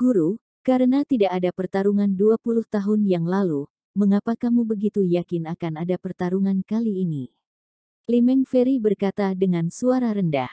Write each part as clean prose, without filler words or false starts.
Guru, karena tidak ada pertarungan 20 tahun yang lalu, mengapa kamu begitu yakin akan ada pertarungan kali ini? Limeng Feri berkata dengan suara rendah.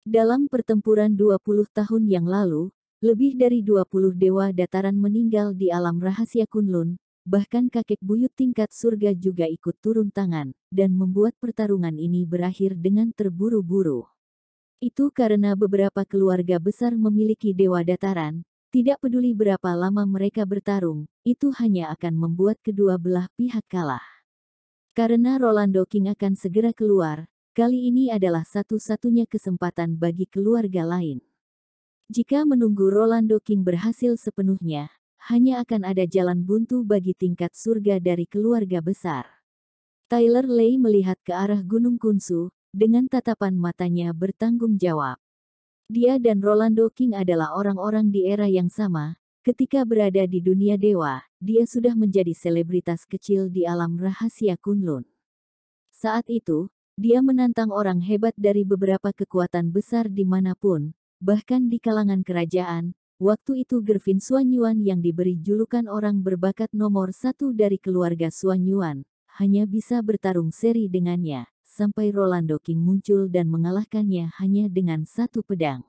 Dalam pertempuran 20 tahun yang lalu, lebih dari 20 dewa dataran meninggal di alam rahasia Kunlun, bahkan kakek buyut tingkat surga juga ikut turun tangan, dan membuat pertarungan ini berakhir dengan terburu-buru. Itu karena beberapa keluarga besar memiliki dewa dataran, tidak peduli berapa lama mereka bertarung, itu hanya akan membuat kedua belah pihak kalah. Karena Rolando King akan segera keluar, kali ini adalah satu-satunya kesempatan bagi keluarga lain. Jika menunggu Rolando King berhasil sepenuhnya, hanya akan ada jalan buntu bagi tingkat surga dari keluarga besar. Tyler Lay melihat ke arah Gunung Kunsu, dengan tatapan matanya bertanggung jawab. Dia dan Rolando King adalah orang-orang di era yang sama. Ketika berada di dunia dewa, dia sudah menjadi selebritas kecil di alam rahasia Kunlun. Saat itu, dia menantang orang hebat dari beberapa kekuatan besar dimanapun, bahkan di kalangan kerajaan. Waktu itu Gervin Xuanyuan yang diberi julukan orang berbakat nomor satu dari keluarga Xuanyuan, hanya bisa bertarung seri dengannya, sampai Rolando King muncul dan mengalahkannya hanya dengan satu pedang.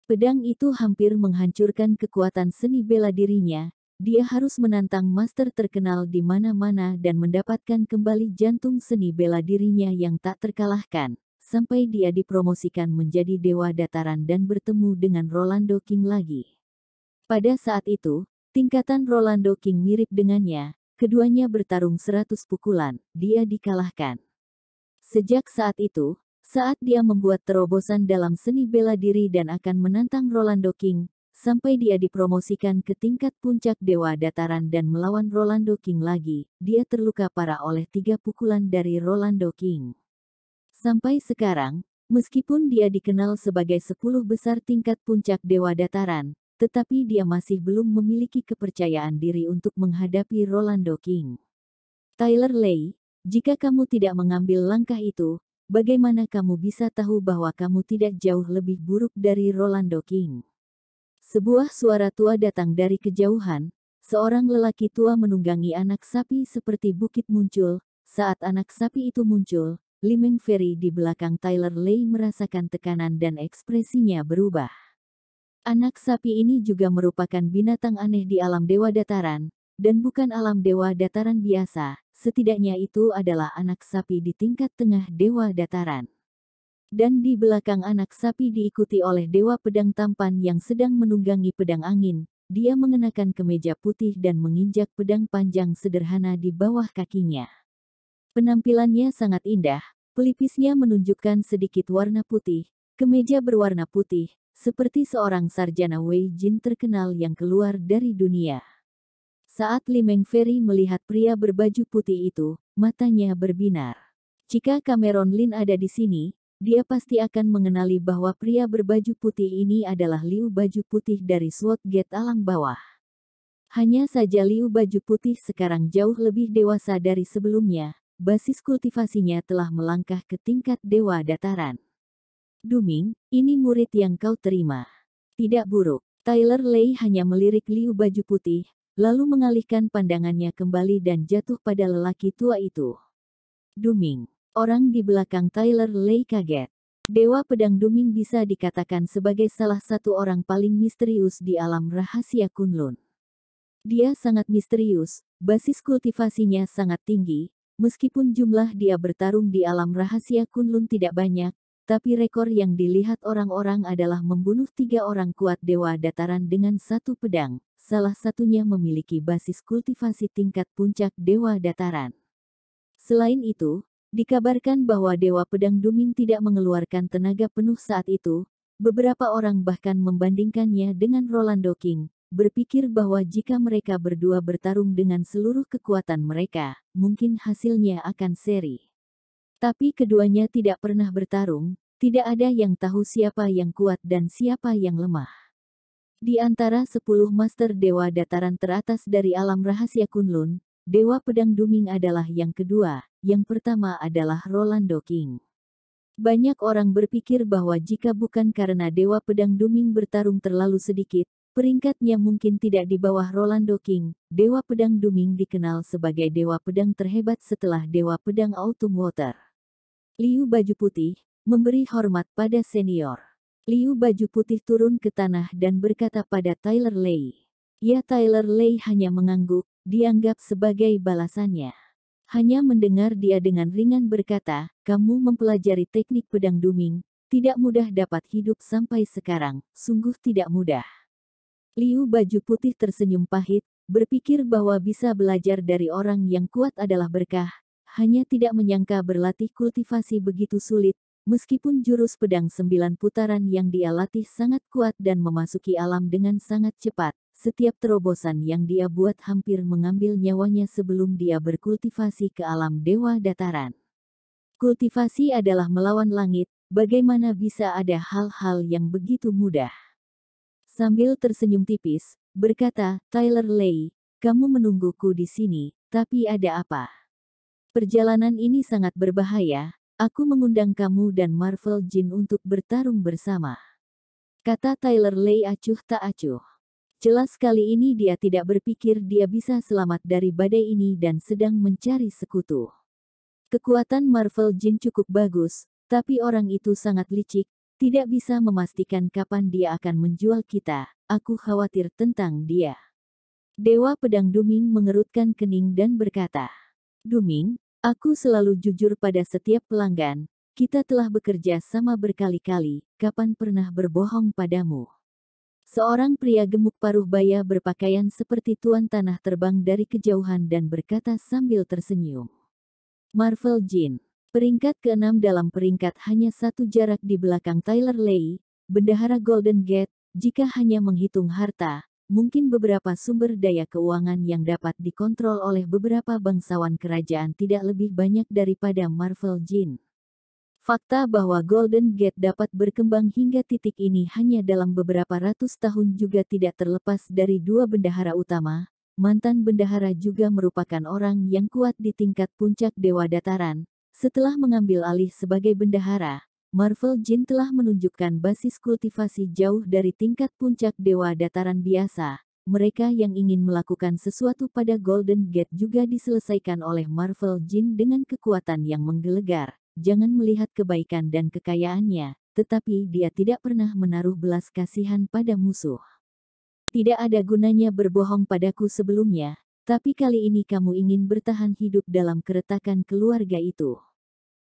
Pedang itu hampir menghancurkan kekuatan seni bela dirinya. Dia harus menantang master terkenal di mana-mana dan mendapatkan kembali jantung seni bela dirinya yang tak terkalahkan, sampai dia dipromosikan menjadi dewa dataran dan bertemu dengan Rolando King lagi. Pada saat itu, tingkatan Rolando King mirip dengannya, keduanya bertarung 100 pukulan, dia dikalahkan. Sejak saat itu, saat dia membuat terobosan dalam seni bela diri dan akan menantang Rolando King, sampai dia dipromosikan ke tingkat puncak dewa dataran dan melawan Rolando King lagi, dia terluka parah oleh 3 pukulan dari Rolando King. Sampai sekarang, meskipun dia dikenal sebagai 10 besar tingkat puncak dewa dataran, tetapi dia masih belum memiliki kepercayaan diri untuk menghadapi Rolando King. Tyler Lay, jika kamu tidak mengambil langkah itu, bagaimana kamu bisa tahu bahwa kamu tidak jauh lebih buruk dari Rolando King? Sebuah suara tua datang dari kejauhan. Seorang lelaki tua menunggangi anak sapi seperti bukit muncul. Saat anak sapi itu muncul, Limeng Feri di belakang Tyler Lay merasakan tekanan dan ekspresinya berubah. Anak sapi ini juga merupakan binatang aneh di alam dewa dataran, dan bukan alam dewa dataran biasa. Setidaknya itu adalah anak sapi di tingkat tengah dewa dataran. Dan di belakang anak sapi diikuti oleh dewa pedang tampan yang sedang menunggangi pedang angin. Dia mengenakan kemeja putih dan menginjak pedang panjang sederhana di bawah kakinya. Penampilannya sangat indah, pelipisnya menunjukkan sedikit warna putih, kemeja berwarna putih, seperti seorang sarjana Wei Jin terkenal yang keluar dari dunia. Saat Limeng Feri melihat pria berbaju putih itu, matanya berbinar. Jika Cameron Lin ada di sini, dia pasti akan mengenali bahwa pria berbaju putih ini adalah Liu Baju Putih dari Sword Gate Alam Bawah. Hanya saja Liu Baju Putih sekarang jauh lebih dewasa dari sebelumnya, basis kultivasinya telah melangkah ke tingkat dewa dataran. Duming, ini murid yang kau terima. Tidak buruk. Tyler Lay hanya melirik Liu Baju Putih, lalu mengalihkan pandangannya kembali dan jatuh pada lelaki tua itu. Duming. Orang di belakang Tyler Lay kaget. Dewa Pedang Duming bisa dikatakan sebagai salah satu orang paling misterius di alam rahasia Kunlun. Dia sangat misterius, basis kultivasinya sangat tinggi, meskipun jumlah dia bertarung di alam rahasia Kunlun tidak banyak, tapi rekor yang dilihat orang-orang adalah membunuh 3 orang kuat dewa dataran dengan satu pedang. Salah satunya memiliki basis kultivasi tingkat puncak dewa dataran. Selain itu, dikabarkan bahwa Dewa Pedang Duming tidak mengeluarkan tenaga penuh saat itu. Beberapa orang bahkan membandingkannya dengan Rolando King, berpikir bahwa jika mereka berdua bertarung dengan seluruh kekuatan mereka, mungkin hasilnya akan seri. Tapi keduanya tidak pernah bertarung, tidak ada yang tahu siapa yang kuat dan siapa yang lemah. Di antara 10 master dewa dataran teratas dari alam rahasia Kunlun, Dewa Pedang Duming adalah yang kedua, yang pertama adalah Rolando King. Banyak orang berpikir bahwa jika bukan karena Dewa Pedang Duming bertarung terlalu sedikit, peringkatnya mungkin tidak di bawah Rolando King. Dewa Pedang Duming dikenal sebagai dewa pedang terhebat setelah dewa pedang Autumn Water. Liu Baju Putih memberi hormat pada senior. Liu Baju Putih turun ke tanah dan berkata pada Tyler Lei. Ya, Tyler Lei hanya mengangguk, dianggap sebagai balasannya. Hanya mendengar dia dengan ringan berkata, kamu mempelajari teknik pedang Duming, tidak mudah dapat hidup sampai sekarang, sungguh tidak mudah. Liu Baju Putih tersenyum pahit, berpikir bahwa bisa belajar dari orang yang kuat adalah berkah, hanya tidak menyangka berlatih kultivasi begitu sulit, meskipun jurus pedang 9 putaran yang dia latih sangat kuat dan memasuki alam dengan sangat cepat. Setiap terobosan yang dia buat hampir mengambil nyawanya sebelum dia berkultivasi ke alam dewa dataran. Kultivasi adalah melawan langit, bagaimana bisa ada hal-hal yang begitu mudah? Sambil tersenyum tipis, berkata, Tyler Lei, kamu menungguku di sini, tapi ada apa? Perjalanan ini sangat berbahaya, aku mengundang kamu dan Marvel Jin untuk bertarung bersama. Kata Tyler Lei acuh tak acuh. Jelas kali ini dia tidak berpikir dia bisa selamat dari badai ini dan sedang mencari sekutu. Kekuatan Marvel Jin cukup bagus, tapi orang itu sangat licik, tidak bisa memastikan kapan dia akan menjual kita, aku khawatir tentang dia. Dewa Pedang Duming mengerutkan kening dan berkata, Duming, aku selalu jujur pada setiap pelanggan, kita telah bekerja sama berkali-kali, kapan pernah berbohong padamu? Seorang pria gemuk paruh baya berpakaian seperti tuan tanah terbang dari kejauhan dan berkata sambil tersenyum. Marvel Jin, peringkat ke-6 dalam peringkat hanya satu jarak di belakang Tyler Lei, Bendahara Golden Gate, jika hanya menghitung harta, mungkin beberapa sumber daya keuangan yang dapat dikontrol oleh beberapa bangsawan kerajaan tidak lebih banyak daripada Marvel Jin. Fakta bahwa Golden Gate dapat berkembang hingga titik ini hanya dalam beberapa ratus tahun juga tidak terlepas dari dua bendahara utama. Mantan bendahara juga merupakan orang yang kuat di tingkat puncak dewa dataran. Setelah mengambil alih sebagai bendahara, Marvel Jin telah menunjukkan basis kultivasi jauh dari tingkat puncak dewa dataran biasa. Mereka yang ingin melakukan sesuatu pada Golden Gate juga diselesaikan oleh Marvel Jin dengan kekuatan yang menggelegar. Jangan melihat kebaikan dan kekayaannya, tetapi dia tidak pernah menaruh belas kasihan pada musuh. Tidak ada gunanya berbohong padaku sebelumnya, tapi kali ini kamu ingin bertahan hidup dalam keretakan keluarga itu.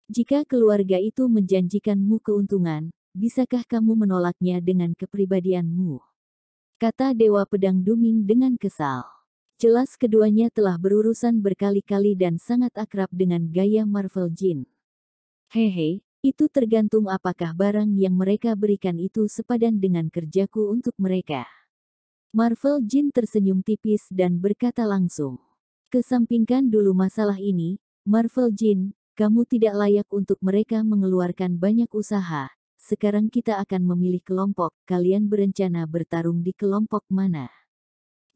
Jika keluarga itu menjanjikanmu keuntungan, bisakah kamu menolaknya dengan kepribadianmu? Kata Dewa Pedang Duming dengan kesal. Jelas keduanya telah berurusan berkali-kali dan sangat akrab dengan gaya Marvel Jin. Hehe, itu tergantung apakah barang yang mereka berikan itu sepadan dengan kerjaku untuk mereka. Marvel Jin tersenyum tipis dan berkata langsung. Kesampingkan dulu masalah ini, Marvel Jin, kamu tidak layak untuk mereka mengeluarkan banyak usaha. Sekarang kita akan memilih kelompok, kalian berencana bertarung di kelompok mana?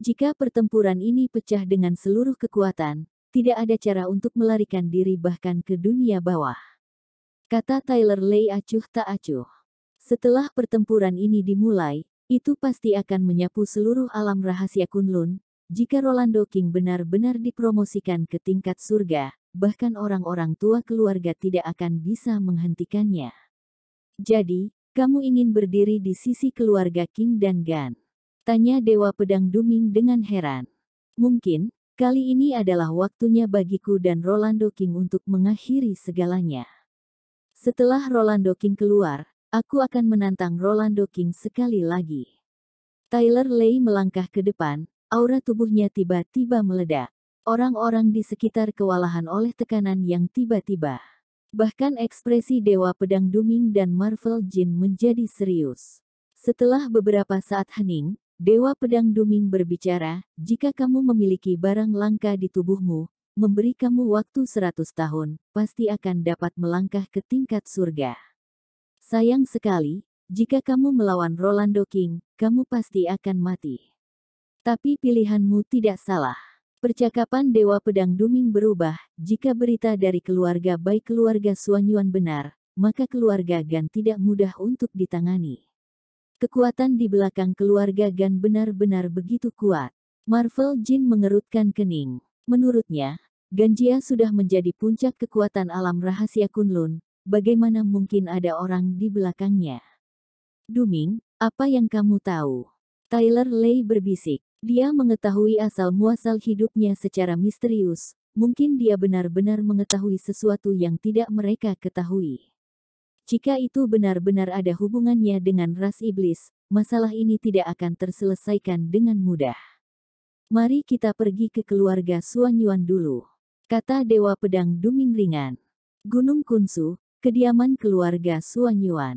Jika pertempuran ini pecah dengan seluruh kekuatan, tidak ada cara untuk melarikan diri bahkan ke dunia bawah. Kata Tyler Lei acuh tak acuh. Setelah pertempuran ini dimulai, itu pasti akan menyapu seluruh alam rahasia Kunlun. Jika Rolando King benar-benar dipromosikan ke tingkat surga, bahkan orang-orang tua keluarga tidak akan bisa menghentikannya. Jadi, kamu ingin berdiri di sisi keluarga King dan Gan? Tanya Dewa Pedang Duming dengan heran. Mungkin, kali ini adalah waktunya bagiku dan Rolando King untuk mengakhiri segalanya. Setelah Rolando King keluar, aku akan menantang Rolando King sekali lagi. Tyler Lei melangkah ke depan, aura tubuhnya tiba-tiba meledak. Orang-orang di sekitar kewalahan oleh tekanan yang tiba-tiba. Bahkan ekspresi Dewa Pedang Duming dan Marvel Jin menjadi serius. Setelah beberapa saat hening, Dewa Pedang Duming berbicara, jika kamu memiliki barang langka di tubuhmu, memberi kamu waktu 100 tahun, pasti akan dapat melangkah ke tingkat surga. Sayang sekali, jika kamu melawan Rolando King, kamu pasti akan mati. Tapi pilihanmu tidak salah. Percakapan Dewa Pedang Duming berubah, jika berita dari keluarga baik keluarga Suanyuan benar, maka keluarga Gan tidak mudah untuk ditangani. Kekuatan di belakang keluarga Gan benar-benar begitu kuat. Marvel Jin mengerutkan kening. Menurutnya, Ganjia sudah menjadi puncak kekuatan alam rahasia Kunlun. Bagaimana mungkin ada orang di belakangnya? Duming, apa yang kamu tahu? Tyler Lei berbisik. Dia mengetahui asal-muasal hidupnya secara misterius. Mungkin dia benar-benar mengetahui sesuatu yang tidak mereka ketahui. Jika itu benar-benar ada hubungannya dengan ras iblis, masalah ini tidak akan terselesaikan dengan mudah. Mari kita pergi ke keluarga Suanyuan dulu, kata Dewa Pedang Duming ringan. Gunung Kunsu, kediaman keluarga Suanyuan.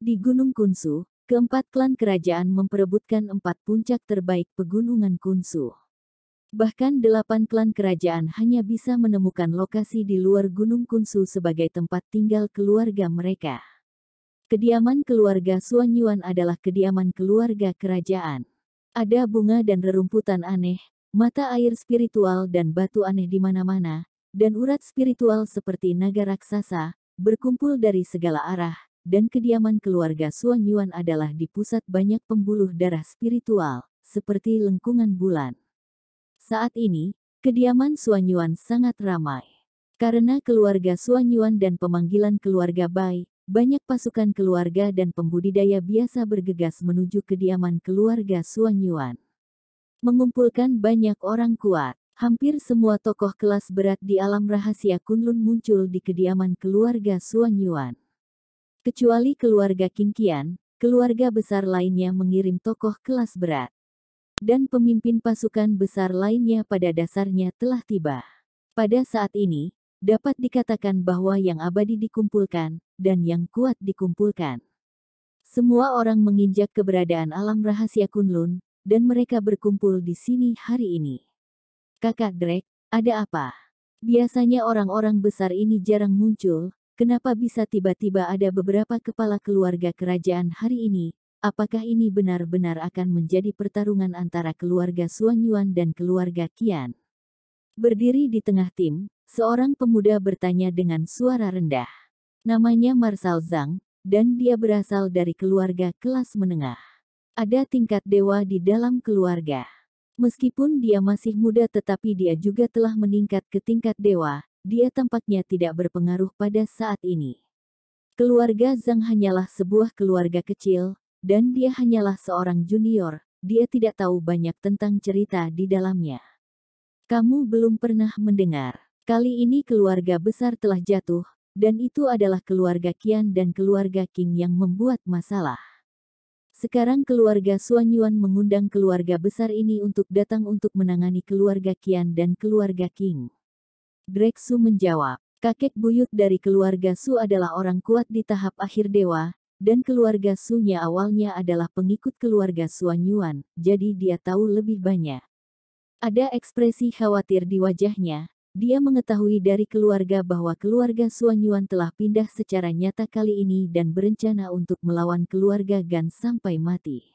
Di Gunung Kunsu, keempat klan kerajaan memperebutkan 4 puncak terbaik pegunungan Kunsu. Bahkan 8 klan kerajaan hanya bisa menemukan lokasi di luar Gunung Kunsu sebagai tempat tinggal keluarga mereka. Kediaman keluarga Suanyuan adalah kediaman keluarga kerajaan. Ada bunga dan rerumputan aneh, mata air spiritual dan batu aneh di mana-mana, dan urat spiritual seperti naga raksasa, berkumpul dari segala arah, dan kediaman keluarga Suanyuan adalah di pusat banyak pembuluh darah spiritual, seperti lengkungan bulan. Saat ini, kediaman Suanyuan sangat ramai. Karena keluarga Suanyuan dan pemanggilan keluarga Bai, banyak pasukan keluarga dan pembudidaya biasa bergegas menuju kediaman keluarga Suanyuan. Mengumpulkan banyak orang kuat, hampir semua tokoh kelas berat di alam rahasia Kunlun muncul di kediaman keluarga Suanyuan. Kecuali keluarga Qingqian, keluarga besar lainnya mengirim tokoh kelas berat. Dan pemimpin pasukan besar lainnya pada dasarnya telah tiba. Pada saat ini, dapat dikatakan bahwa yang abadi dikumpulkan, dan yang kuat dikumpulkan. Semua orang menginjak keberadaan alam rahasia Kunlun, dan mereka berkumpul di sini hari ini. Kakak Drake, ada apa? Biasanya orang-orang besar ini jarang muncul, kenapa bisa tiba-tiba ada beberapa kepala keluarga kerajaan hari ini? Apakah ini benar-benar akan menjadi pertarungan antara keluarga Suanyuan dan keluarga Qian? Berdiri di tengah tim, seorang pemuda bertanya dengan suara rendah. Namanya Marshal Zhang, dan dia berasal dari keluarga kelas menengah. Ada tingkat dewa di dalam keluarga. Meskipun dia masih muda tetapi dia juga telah meningkat ke tingkat dewa, dia tampaknya tidak berpengaruh pada saat ini. Keluarga Zhang hanyalah sebuah keluarga kecil, dan dia hanyalah seorang junior, dia tidak tahu banyak tentang cerita di dalamnya. Kamu belum pernah mendengar. Kali ini keluarga besar telah jatuh, dan itu adalah keluarga Qian dan keluarga Qing yang membuat masalah. Sekarang keluarga Suanyuan mengundang keluarga besar ini untuk datang untuk menangani keluarga Qian dan keluarga Qing. Drake Su menjawab, kakek buyut dari keluarga Su adalah orang kuat di tahap akhir dewa, dan keluarga Su-nya awalnya adalah pengikut keluarga Suanyuan, jadi dia tahu lebih banyak. Ada ekspresi khawatir di wajahnya. Dia mengetahui dari keluarga bahwa keluarga Suanyuan telah pindah secara nyata kali ini dan berencana untuk melawan keluarga Gan sampai mati.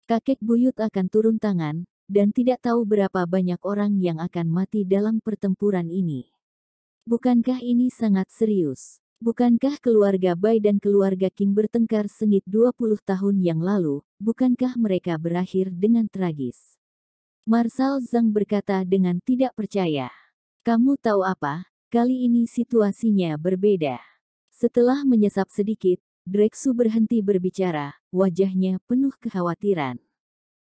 Kakek buyut akan turun tangan, dan tidak tahu berapa banyak orang yang akan mati dalam pertempuran ini. Bukankah ini sangat serius? Bukankah keluarga Bai dan keluarga Qing bertengkar sengit 20 tahun yang lalu, bukankah mereka berakhir dengan tragis? Marshal Zhang berkata dengan tidak percaya. Kamu tahu apa, kali ini situasinya berbeda. Setelah menyesap sedikit, Drake Su berhenti berbicara, wajahnya penuh kekhawatiran.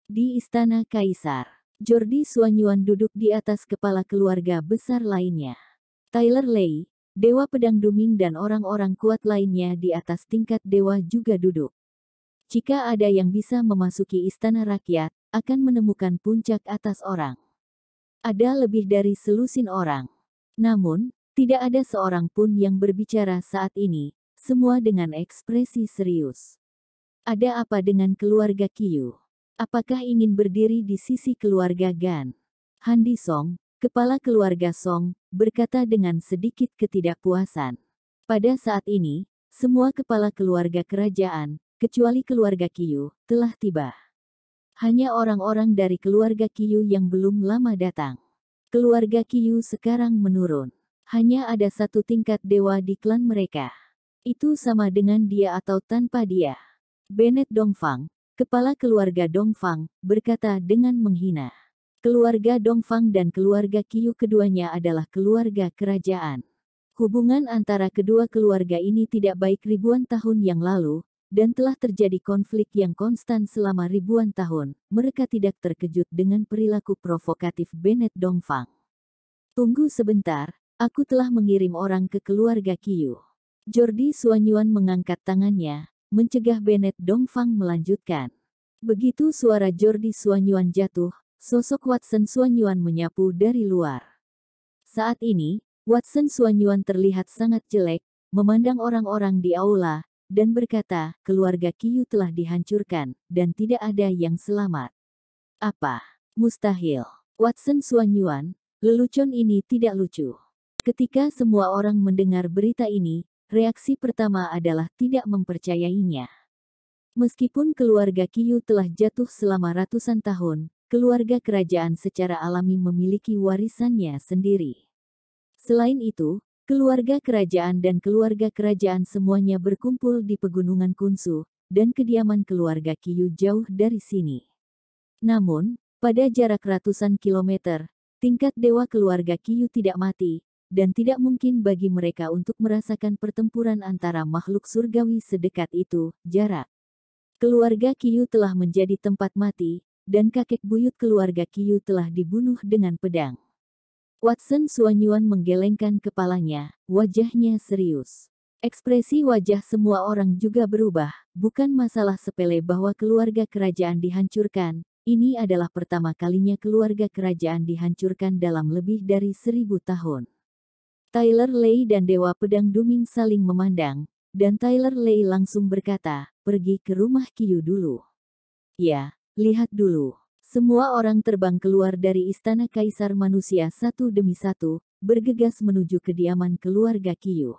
Di istana Kaisar, Jordi Suanyuan duduk di atas kepala keluarga besar lainnya. Tyler Lei, Dewa Pedang Duming dan orang-orang kuat lainnya di atas tingkat dewa juga duduk. Jika ada yang bisa memasuki istana rakyat, akan menemukan puncak atas orang. Ada lebih dari selusin orang. Namun, tidak ada seorang pun yang berbicara saat ini, semua dengan ekspresi serius. Ada apa dengan keluarga Qiu? Apakah ingin berdiri di sisi keluarga Gan? Handi Song, kepala keluarga Song, berkata dengan sedikit ketidakpuasan. Pada saat ini, semua kepala keluarga kerajaan, kecuali keluarga Qiu, telah tiba. Hanya orang-orang dari keluarga Qiu yang belum lama datang. Keluarga Qiu sekarang menurun. Hanya ada satu tingkat dewa di klan mereka. Itu sama dengan dia atau tanpa dia. Bennett Dongfang, kepala keluarga Dongfang, berkata dengan menghina. Keluarga Dongfang dan keluarga Qiu keduanya adalah keluarga kerajaan. Hubungan antara kedua keluarga ini tidak baik ribuan tahun yang lalu, dan telah terjadi konflik yang konstan selama ribuan tahun. Mereka tidak terkejut dengan perilaku provokatif Bennett Dongfang. Tunggu sebentar, aku telah mengirim orang ke keluarga Qiu. Jordi Suanyuan mengangkat tangannya, mencegah Bennett Dongfang melanjutkan. Begitu suara Jordi Suanyuan jatuh, sosok Watson Suanyuan menyapu dari luar. Saat ini, Watson Suanyuan terlihat sangat jelek, memandang orang-orang di aula, dan berkata, keluarga Qiu telah dihancurkan, dan tidak ada yang selamat. Apa? Mustahil. Watson Suanyuan, lelucon ini tidak lucu. Ketika semua orang mendengar berita ini, reaksi pertama adalah tidak mempercayainya. Meskipun keluarga Qiu telah jatuh selama ratusan tahun, keluarga kerajaan secara alami memiliki warisannya sendiri. Selain itu, keluarga kerajaan dan keluarga kerajaan semuanya berkumpul di pegunungan Kunsu, dan kediaman keluarga Qiu jauh dari sini. Namun, pada jarak ratusan kilometer, tingkat dewa keluarga Qiu tidak mati, dan tidak mungkin bagi mereka untuk merasakan pertempuran antara makhluk surgawi sedekat itu. Jarak keluarga Qiu telah menjadi tempat mati, dan kakek buyut keluarga Qiu telah dibunuh dengan pedang. Watson Suanyuan menggelengkan kepalanya, wajahnya serius. Ekspresi wajah semua orang juga berubah, bukan masalah sepele bahwa keluarga kerajaan dihancurkan. Ini adalah pertama kalinya keluarga kerajaan dihancurkan dalam lebih dari 1000 tahun. Tyler Lei dan Dewa Pedang Duming saling memandang, dan Tyler Lei langsung berkata, pergi ke rumah Qiu dulu. Ya, lihat dulu. Semua orang terbang keluar dari istana kaisar manusia satu demi satu, bergegas menuju kediaman keluarga Qiu.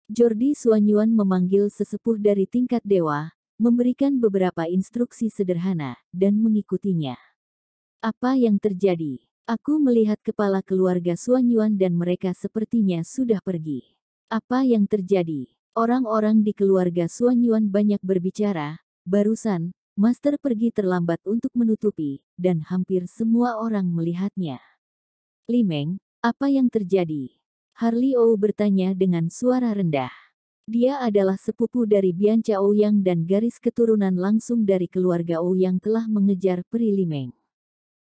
Jordi Suanyuan memanggil sesepuh dari tingkat dewa, memberikan beberapa instruksi sederhana, dan mengikutinya. Apa yang terjadi? Aku melihat kepala keluarga Suanyuan dan mereka sepertinya sudah pergi. Apa yang terjadi? Orang-orang di keluarga Suanyuan banyak berbicara. Barusan, Master pergi terlambat untuk menutupi, dan hampir semua orang melihatnya. Limeng, apa yang terjadi? Harley O bertanya dengan suara rendah. Dia adalah sepupu dari Bianca Ouyang dan garis keturunan langsung dari keluarga Ouyang telah mengejar Peri Limeng.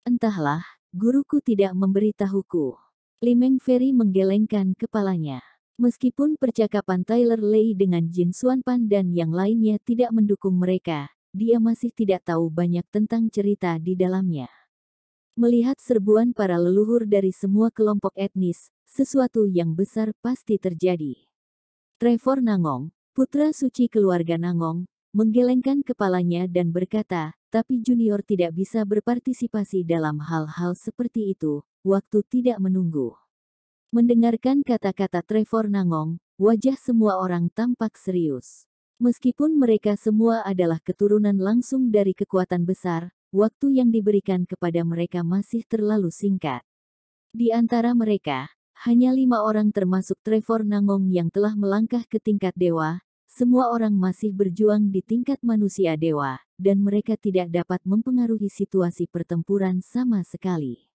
Entahlah, guruku tidak memberitahuku. Limeng Feri menggelengkan kepalanya. Meskipun percakapan Tyler Lei dengan Jin Xuanpan dan yang lainnya tidak mendukung mereka, dia masih tidak tahu banyak tentang cerita di dalamnya. Melihat serbuan para leluhur dari semua kelompok etnis, sesuatu yang besar pasti terjadi. Trevor Nangong, putra suci keluarga Nangong, menggelengkan kepalanya dan berkata, tapi junior tidak bisa berpartisipasi dalam hal-hal seperti itu, waktu tidak menunggu. Mendengarkan kata-kata Trevor Nangong, wajah semua orang tampak serius. Meskipun mereka semua adalah keturunan langsung dari kekuatan besar, waktu yang diberikan kepada mereka masih terlalu singkat. Di antara mereka, hanya 5 orang termasuk Trevor Nangong yang telah melangkah ke tingkat dewa. Semua orang masih berjuang di tingkat manusia dewa, dan mereka tidak dapat mempengaruhi situasi pertempuran sama sekali.